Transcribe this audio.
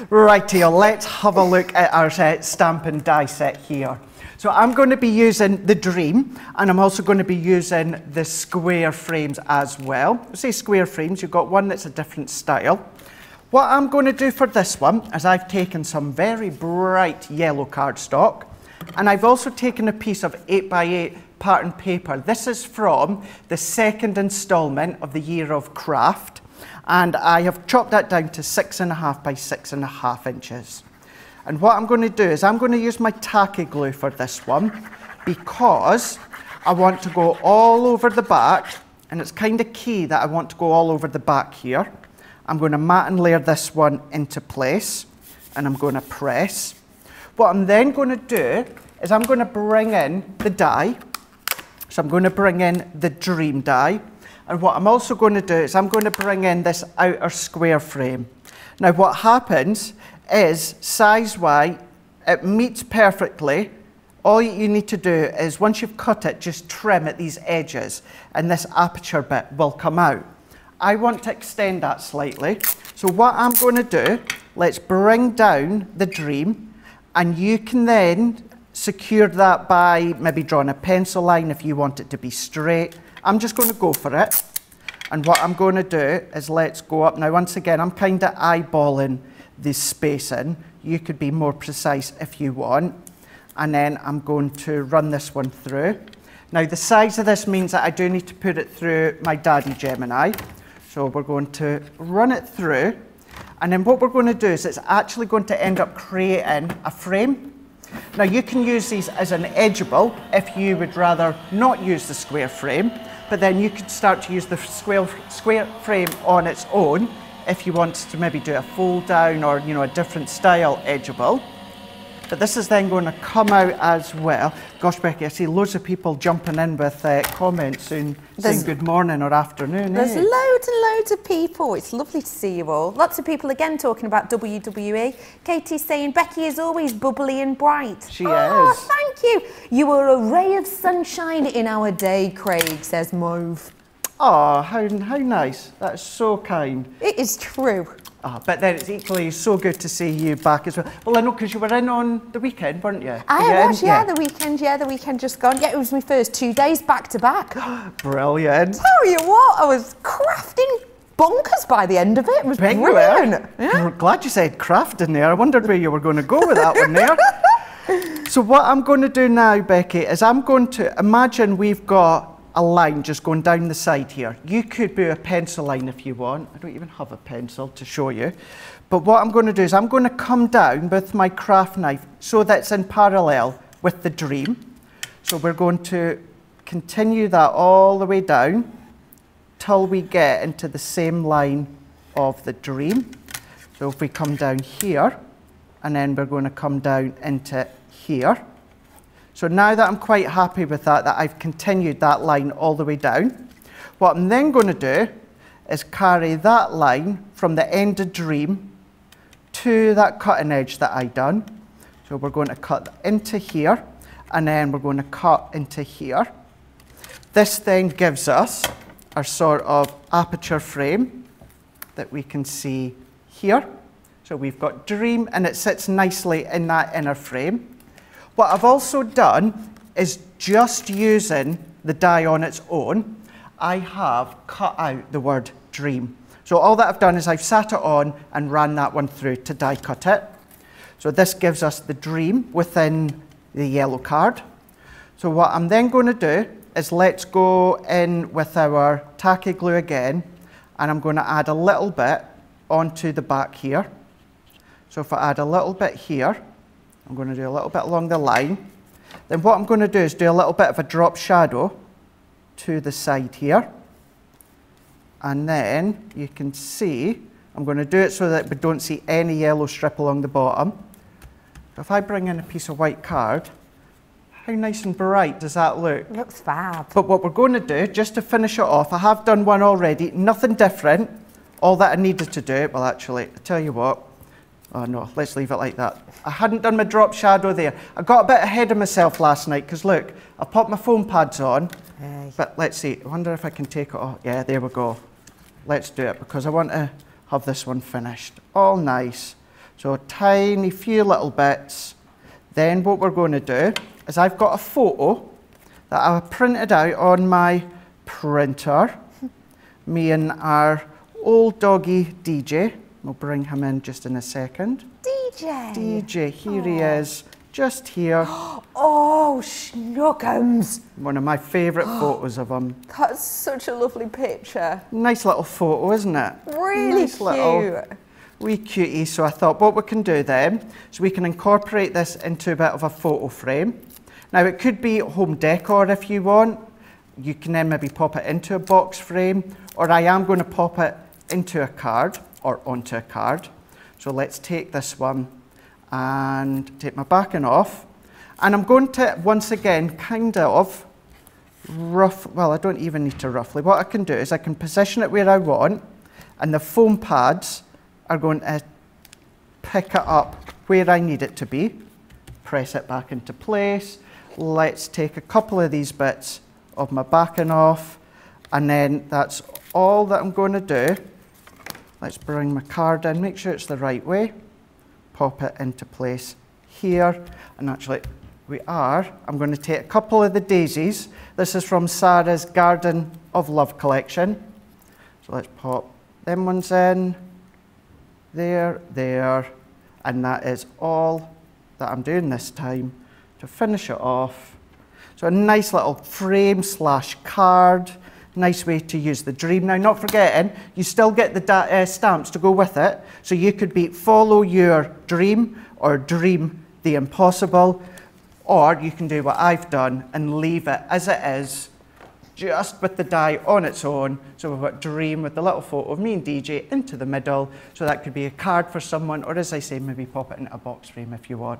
Righty, let's have a look at our stamp and die set here. So I'm going to be using the Dream, and I'm also going to be using the square frames as well. I say square frames, you've got one that's a different style. What I'm going to do for this one is I've taken some very bright yellow cardstock, and I've also taken a piece of 8x8 pattern paper. This is from the second instalment of the Year of Craft, and I have chopped that down to 6.5 by 6.5 inches. And what I'm going to do is I'm going to use my tacky glue for this one, because I want to go all over the back, and it's kind of key that I want to go all over the back here. I'm going to mat and layer this one into place, and I'm going to press. What I'm then going to do is I'm going to bring in the die. So I'm going to bring in the Dream die. And what I'm also going to do is I'm going to bring in this outer square frame. Now what happens is, size-wise, it meets perfectly. All you need to do is, once you've cut it, just trim at these edges, and this aperture bit will come out. I want to extend that slightly. So what I'm going to do, let's bring down the Dream, and you can then secure that by maybe drawing a pencil line if you want it to be straight. I'm just going to go for it. And what I'm going to do is let's go up. Now, once again, I'm kind of eyeballing the spacing. You could be more precise if you want. And then I'm going to run this one through. Now, the size of this means that I do need to put it through my Daddy Gemini. So we're going to run it through. And then what we're going to do is it's actually going to end up creating a frame. Now, you can use these as an edgeable if you would rather not use the square frame, but then you could start to use the square frame on its own if you want to maybe do a fold down or, you know, a different style edgeable. But this is then going to come out as well. Gosh, Becky, I see loads of people jumping in with comments saying good morning or afternoon. There's loads and loads of people. It's lovely to see you all. Lots of people again talking about WWE. Katie's saying, Becky is always bubbly and bright. She is. Thank you. You are a ray of sunshine in our day, Craig, says Mauve. Oh, how nice. That's so kind. It is true. Oh, but then it's equally so good to see you back as well. Well, I know, because you were in on the weekend, weren't you? I was, yeah, the weekend just gone. Yeah, it was my first 2 days back to back. Brilliant. Tell you what, I was crafting bonkers by the end of it. It was brilliant. Yeah. I'm glad you said craft in there. I wondered where you were going to go with that one there. So what I'm going to do now, Becky, is I'm going to imagine we've got a line just going down the side here. You could do a pencil line if you want. I don't even have a pencil to show you. But what I'm going to do is I'm going to come down with my craft knife so that it's in parallel with the Dream. So we're going to continue that all the way down till we get into the same line of the Dream. So if we come down here, and then we're going to come down into here. So now that I'm quite happy with that I've continued that line all the way down, what I'm then going to do is carry that line from the end of Dream to that cutting edge that I done. So we're going to cut into here, and then we're going to cut into here. This then gives us our sort of aperture frame that we can see here. So we've got Dream, and it sits nicely in that inner frame. What I've also done is, just using the die on its own, I have cut out the word Dream. So all that I've done is I've sat it on and ran that one through to die cut it. So this gives us the Dream within the yellow card. So what I'm then going to do is let's go in with our tacky glue again, and I'm going to add a little bit onto the back here. So if I add a little bit here, I'm going to do a little bit along the line. Then what I'm going to do is do a little bit of a drop shadow to the side here. And then you can see, I'm going to do it so that we don't see any yellow strip along the bottom. So if I bring in a piece of white card, how nice and bright does that look? It looks fab. But what we're going to do, just to finish it off, I have done one already, nothing different. All that I needed to do, well actually, I tell you what, oh no, let's leave it like that. I hadn't done my drop shadow there. I got a bit ahead of myself last night, because look, I popped my foam pads on, but let's see, I wonder if I can take it off. Yeah, there we go. Let's do it, because I want to have this one finished. All nice. So tiny few little bits. Then what we're going to do is I've got a photo that I printed out on my printer. Me and our old doggy DJ. We'll bring him in just in a second. DJ, here he is, just here. Oh, schnookums. One of my favourite photos of him. That's such a lovely picture. Nice little photo, isn't it? Really nice cute. Little wee cutie. So I thought what we can do then is we can incorporate this into a bit of a photo frame. Now it could be home decor if you want. You can then maybe pop it into a box frame, or I am going to pop it into a card or onto a card. So let's take this one and take my backing off. And I'm going to, once again, kind of well, I don't even need to roughly. What I can do is I can position it where I want, and the foam pads are going to pick it up where I need it to be. Press it back into place. Let's take a couple of these bits of my backing off, and then that's all that I'm going to do. Let's bring my card in, make sure it's the right way. Pop it into place here. And actually, I'm going to take a couple of the daisies. This is from Sarah's Garden of Love collection. So let's pop them ones in. There. And that is all that I'm doing this time to finish it off. So a nice little frame / card. Nice way to use the dream. Now, not forgetting, you still get the stamps to go with it. So you could be follow your dream or dream the impossible, or you can do what I've done and leave it as it is, just with the die on its own. So we've got dream with the little photo of me and DJ into the middle. So that could be a card for someone, or as I say, maybe pop it into a box frame if you want.